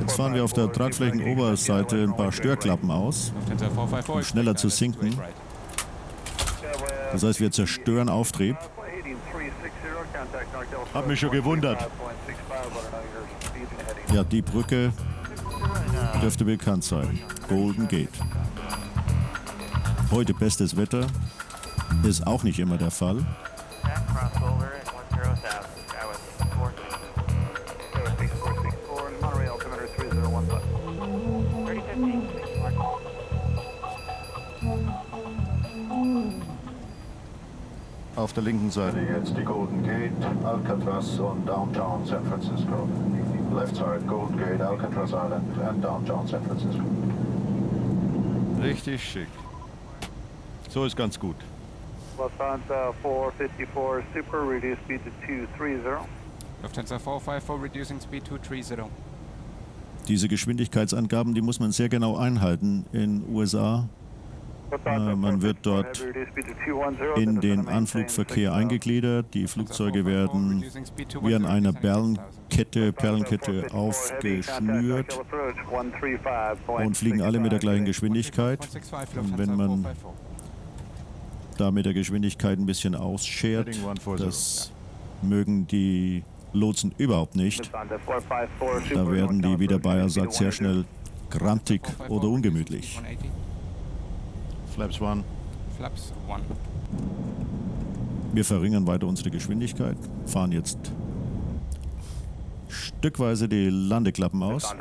Jetzt fahren wir auf der Tragflächenoberseite ein paar Störklappen aus, um schneller zu sinken. Das heißt, wir zerstören Auftrieb. Hab mich schon gewundert. Ja, die Brücke dürfte bekannt sein. Golden Gate. Heute bestes Wetter. Ist auch nicht immer der Fall. Auf der linken Seite jetzt die Golden Gate, Alcatraz und Downtown San Francisco. Left side, Golden Gate, Alcatraz Island and Downtown San Francisco. Richtig schick. So ist ganz gut. Lufthansa 454 Super, reduce speed to 230. Lufthansa 454 reducing speed to 230. Diese Geschwindigkeitsangaben, die muss man sehr genau einhalten in den USA. Man wird dort in den Anflugverkehr eingegliedert. Die Flugzeuge werden wie an einer Perlenkette aufgeschnürt und fliegen alle mit der gleichen Geschwindigkeit. Und wenn man da mit der Geschwindigkeit ein bisschen ausschert, das mögen die Lotsen überhaupt nicht. Da werden die, wie der Bayer sagt, sehr schnell grantig oder ungemütlich. Flaps 1. Flaps 1. Wir verringern weiter unsere Geschwindigkeit, fahren jetzt stückweise die Landeklappen aus.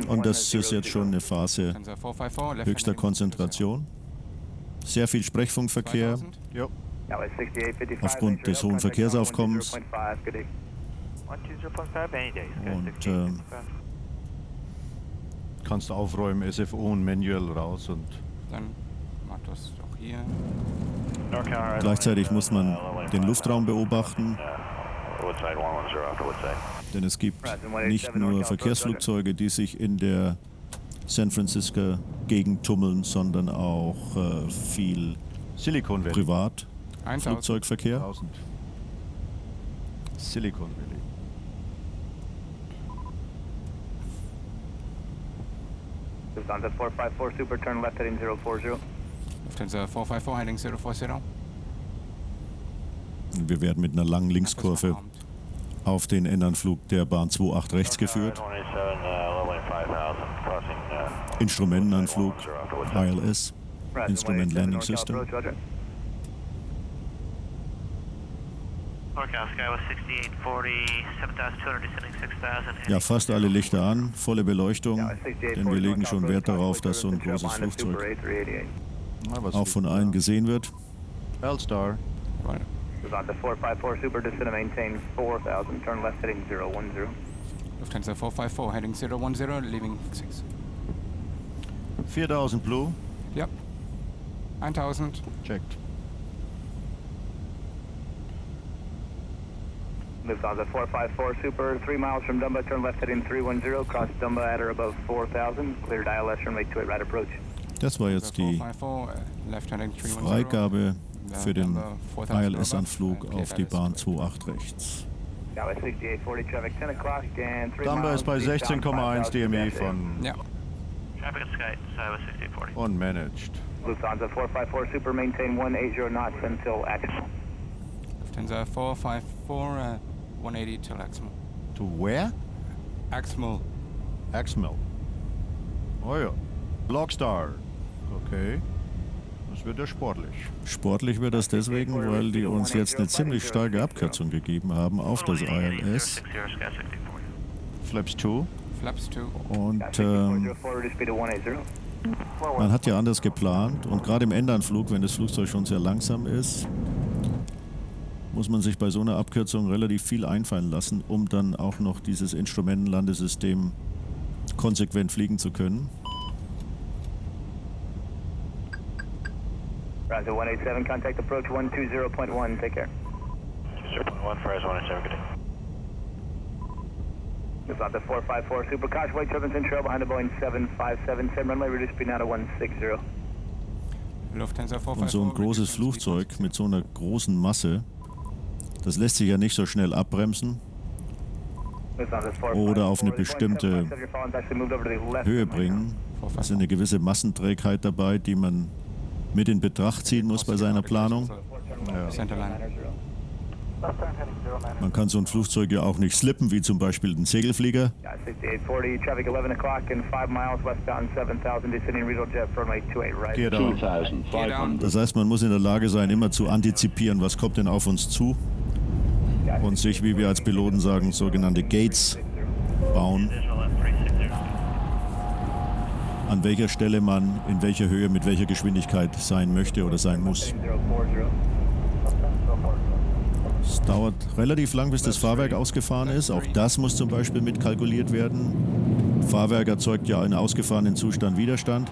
Und das ist jetzt schon eine Phase höchster Konzentration. Sehr viel Sprechfunkverkehr aufgrund des hohen Verkehrsaufkommens. Und kannst aufräumen, SFO und Manual raus und dann macht das doch hier. Gleichzeitig muss man den Luftraum beobachten, denn es gibt nicht nur Verkehrsflugzeuge, die sich in der San Francisco Gegend tummeln, sondern auch viel Silicon Valley. Privatflugzeugverkehr. Silicon Valley. Lufthansa 454 Super, turn left heading 040. Lufthansa 454 heading 040. Wir werden mit einer langen Linkskurve auf den Endanflug der Bahn 28 rechts geführt. Instrumentenanflug, ILS, Instrument Landing System. Ja, fast alle Lichter an, volle Beleuchtung, denn wir legen schon Wert darauf, dass so ein großes Flugzeug auch von allen gesehen wird. L-Star. Lufthansa 454 Super, descend and maintain 4000, turn left heading 010. Lufthansa 454 heading 010, leaving 6. 4000 Blue. Yep. 1000. Checked. Lufthansa 454 Super, 3 miles from Dumba, turn left heading 310, cross Dumba at or above 4000, cleared ILS, runway 28 right approach. Das war jetzt die Freigabe für den ILS-Anflug auf die Bahn 28 rechts. Dumba ist bei 16,1 DMI von unmanaged. Lufthansa 454 Super, maintain 180 knots until Axel. Lufthansa 454 180 till Axmal. To where? Axmal. Axmal. Oh ja. Blockstar. Okay. Das wird ja sportlich. Sportlich wird das deswegen, weil die uns jetzt eine ziemlich starke Abkürzung gegeben haben auf das ILS. Flaps 2. Flaps 2. Und man hat ja anders geplant und gerade im Endanflug, wenn das Flugzeug schon sehr langsam ist, muss man sich bei so einer Abkürzung relativ viel einfallen lassen, um dann auch noch dieses Instrumentenlandesystem konsequent fliegen zu können. Roger 187, contact approach 120.1, take care. 0.1 for 187, good day. Lufthansa 454 Super, caution wake turbulence in trail behind the Boeing 757, send runway, reduce speed now to 160. Lufthansa 454. Und so ein großes Flugzeug mit so einer großen Masse Das lässt sich ja nicht so schnell abbremsen oder auf eine bestimmte Höhe bringen. Es ist eine gewisse Massenträgheit dabei, die man mit in Betracht ziehen muss bei seiner Planung. Man kann so ein Flugzeug ja auch nicht slippen, wie zum Beispiel ein Segelflieger. Das heißt, man muss in der Lage sein, immer zu antizipieren, was kommt denn auf uns zu und sich, wie wir als Piloten sagen, sogenannte Gates bauen, an welcher Stelle man in welcher Höhe mit welcher Geschwindigkeit sein möchte oder sein muss. Es dauert relativ lang, bis das Fahrwerk ausgefahren ist. Auch das muss zum Beispiel mitkalkuliert werden. Fahrwerk erzeugt ja in ausgefahrenen Zustand Widerstand.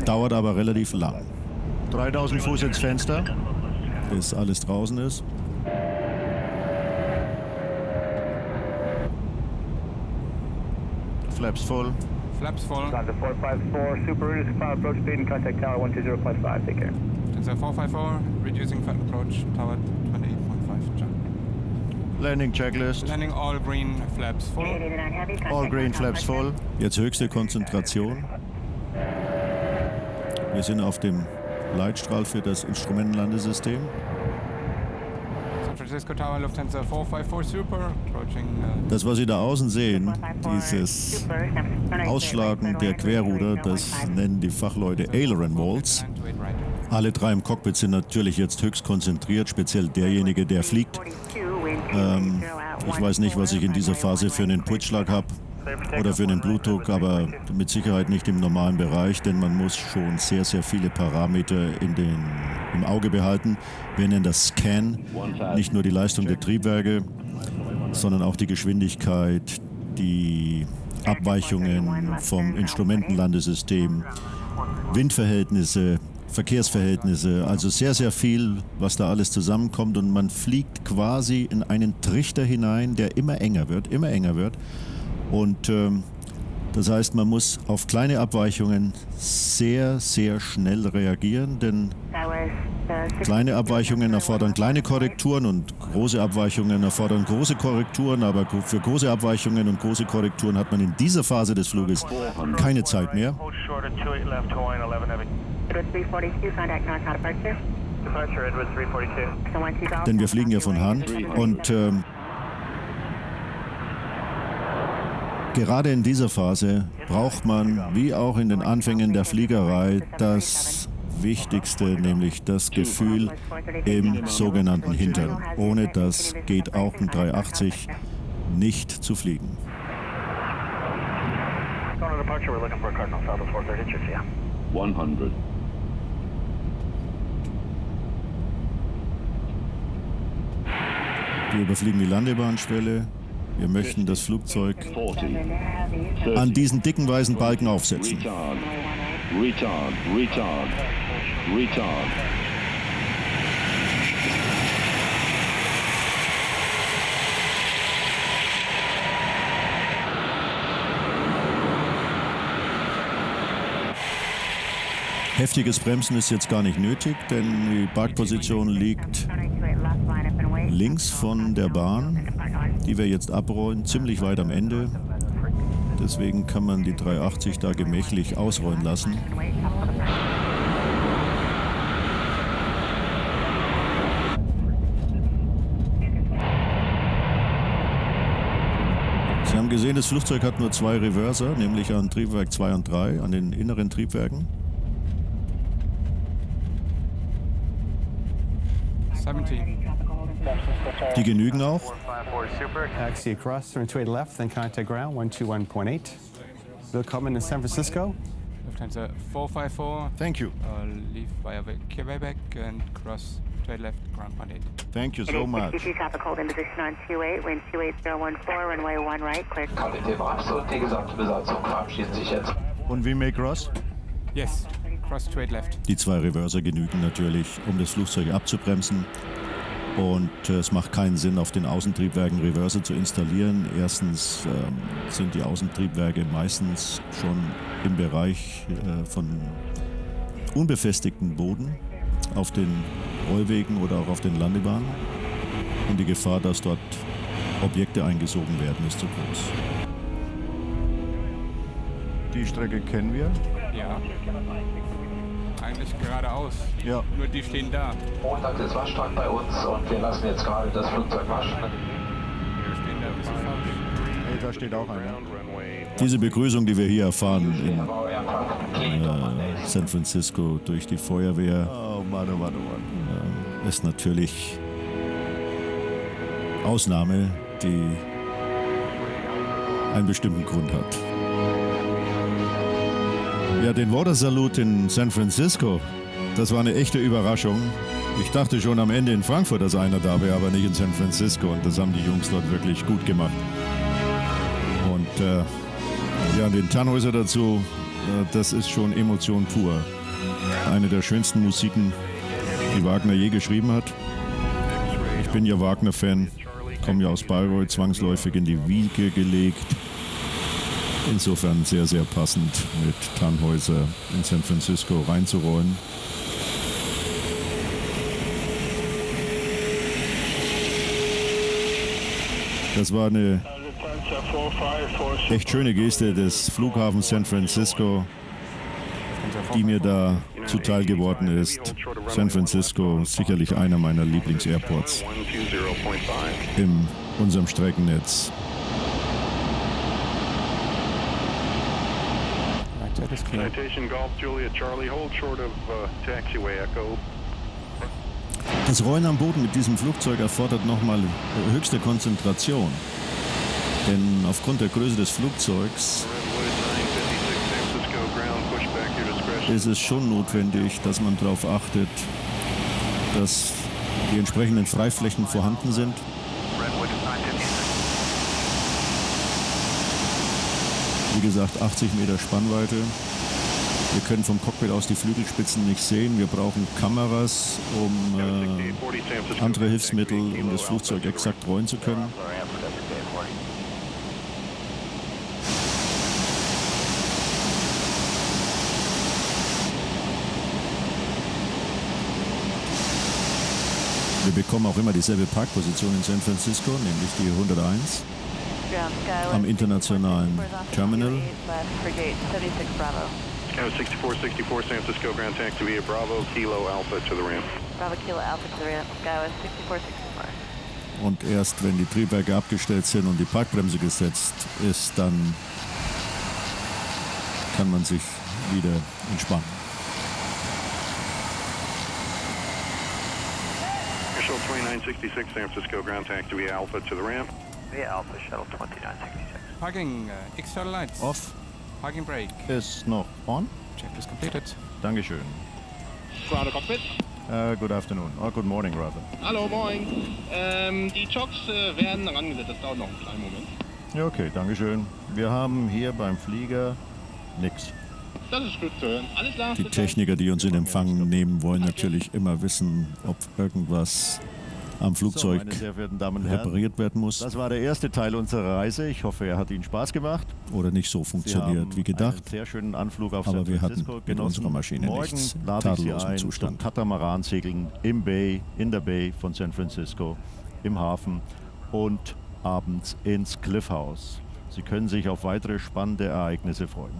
Dauert aber relativ lang. 3000 Fuß ins Fenster. Bis alles draußen ist. Flaps voll. Flaps voll. 454, Super, reducing final approach speed and contact tower 120.5, take care. Lufthansa 454, reducing final approach, tower 28.5, John. Landing checklist. Landing all green flaps full. All green flaps voll. Jetzt höchste Konzentration. Wir sind auf dem Leitstrahl für das Instrumentenlandesystem. San Francisco Tower, Lufthansa 454, Super, approaching... Das, was Sie da außen sehen, dieses Ausschlagen der Querruder, das nennen die Fachleute Aileron Walls. Alle drei im Cockpit sind natürlich jetzt höchst konzentriert, speziell derjenige, der fliegt. Ich weiß nicht, was ich in dieser Phase für einen Pulsschlag habe oder für einen Blutdruck, aber mit Sicherheit nicht im normalen Bereich, denn man muss schon sehr, sehr viele Parameter im Auge behalten. Wir nennen das Scan, nicht nur die Leistung der Triebwerke, sondern auch die Geschwindigkeit, die Abweichungen vom Instrumentenlandesystem, Windverhältnisse, Verkehrsverhältnisse, also sehr, sehr viel, was da alles zusammenkommt, und man fliegt quasi in einen Trichter hinein, der immer enger wird. Und das heißt, man muss auf kleine Abweichungen sehr, sehr schnell reagieren, denn kleine Abweichungen erfordern kleine Korrekturen und große Abweichungen erfordern große Korrekturen, aber für große Abweichungen und große Korrekturen hat man in dieser Phase des Fluges keine Zeit mehr. Denn wir fliegen ja von Hand und gerade in dieser Phase braucht man, wie auch in den Anfängen der Fliegerei, das Wichtigste, nämlich das Gefühl im sogenannten Hintern. Ohne das geht auch ein 380 nicht zu fliegen. 100. Wir überfliegen die Landebahnschwelle. Wir möchten das Flugzeug an diesen dicken weißen Balken aufsetzen. Retard. Heftiges Bremsen ist jetzt gar nicht nötig, denn die Parkposition liegt links von der Bahn, die wir jetzt abrollen, ziemlich weit am Ende. Deswegen kann man die 380 da gemächlich ausrollen lassen. Sie haben gesehen, das Flugzeug hat nur zwei Reverser, nämlich an Triebwerk 2 und 3, an den inneren Triebwerken. 70. Die genügen auch. Taxi across, turn 28 left, then contact ground 121.8. Willkommen in San Francisco. Lufthansa 454. Thank you. Leave via Quebec and cross 28 left, ground 0.8. Thank you so much. Traffic hold in position on 28, wind 28014, runway 1 right, clear. KDT Bremse, die gesamte Besatzung verabschiedet sich jetzt. Und wie make Ross? Yes, cross 28 left. Die zwei Reverser genügen natürlich, um das Flugzeug abzubremsen. Und es macht keinen Sinn, auf den Außentriebwerken Reverser zu installieren. Erstens sind die Außentriebwerke meistens schon im Bereich von unbefestigten Boden. Auf den Rollwegen oder auch auf den Landebahnen. Und die Gefahr, dass dort Objekte eingesogen werden, ist zu groß. Die Strecke kennen wir. Ja. Eigentlich geradeaus. Ja. Nur die stehen da. Montag ist Waschtag bei uns und wir lassen jetzt gerade das Flugzeug waschen. Wir stehen da ein bisschen falsch. Hey, da steht auch einer. Diese Begrüßung, die wir hier erfahren in San Francisco durch die Feuerwehr, Oh Mann, oh Mann, oh Mann. ist natürlich Ausnahme, die einen bestimmten Grund hat. Ja, den Water Salute in San Francisco, das war eine echte Überraschung. Ich dachte schon am Ende in Frankfurt, dass einer da wäre, aber nicht in San Francisco. Und das haben die Jungs dort wirklich gut gemacht. Und ja, den Tannhäuser dazu, das ist schon Emotion pur. Eine der schönsten Musiken, die Wagner je geschrieben hat. Ich bin ja Wagner-Fan, komme ja aus Bayreuth, zwangsläufig in die Wiege gelegt. Insofern sehr, sehr passend, mit Tannhäuser in San Francisco reinzurollen. Das war eine echt schöne Geste des Flughafens San Francisco, die mir da zuteil geworden ist. San Francisco, sicherlich einer meiner Lieblings-Airports in unserem Streckennetz. Das Rollen am Boden mit diesem Flugzeug erfordert nochmal höchste Konzentration. Denn aufgrund der Größe des Flugzeugs ist es schon notwendig, dass man darauf achtet, dass die entsprechenden Freiflächen vorhanden sind. Wie gesagt, 80 Meter Spannweite. Wir können vom Cockpit aus die Flügelspitzen nicht sehen. Wir brauchen Kameras, um andere Hilfsmittel, um das Flugzeug exakt rollen zu können. Wir bekommen auch immer dieselbe Parkposition in San Francisco, nämlich die 101 am internationalen Terminal. Sky 6464 San Francisco, ground taxi via Bravo, Kilo Alpha to the ramp. Bravo Kilo Alpha to the ramp, Sky 6464. Und erst wenn die Triebwerke abgestellt sind und die Parkbremse gesetzt ist, dann kann man sich wieder entspannen. Shuttle 2966 San Francisco, ground taxi via Alpha to the ramp. Via Alpha, Shuttle 2966. Parking, external lights. Off. Parking brake. Ist noch on. Checklist completed. Dankeschön. Ground cockpit. Good afternoon. Or good morning, rather. Hallo, moin. Die Chocks werden rangesetzt. Das dauert noch einen kleinen Moment. Ja, okay, Dankeschön. Wir haben hier beim Flieger nix. Das ist gut zu hören. Alles klar. Die Techniker, die uns in Empfang nehmen, wollen natürlich immer wissen, ob irgendwas am Flugzeug meine sehr verehrten Damen und Herren, repariert werden muss. Das war der erste Teil unserer Reise. Ich hoffe, er hat Ihnen Spaß gemacht. Oder nicht so funktioniert wie gedacht. Einen sehr schönen Anflug auf Aber San wir Francisco hatten mit unserer Maschine Morgen nichts. lade ich Sie Tadellosen ein Zustand. zum Katamaran-Segeln in der Bay von San Francisco, im Hafen und abends ins Cliff House. Sie können sich auf weitere spannende Ereignisse freuen.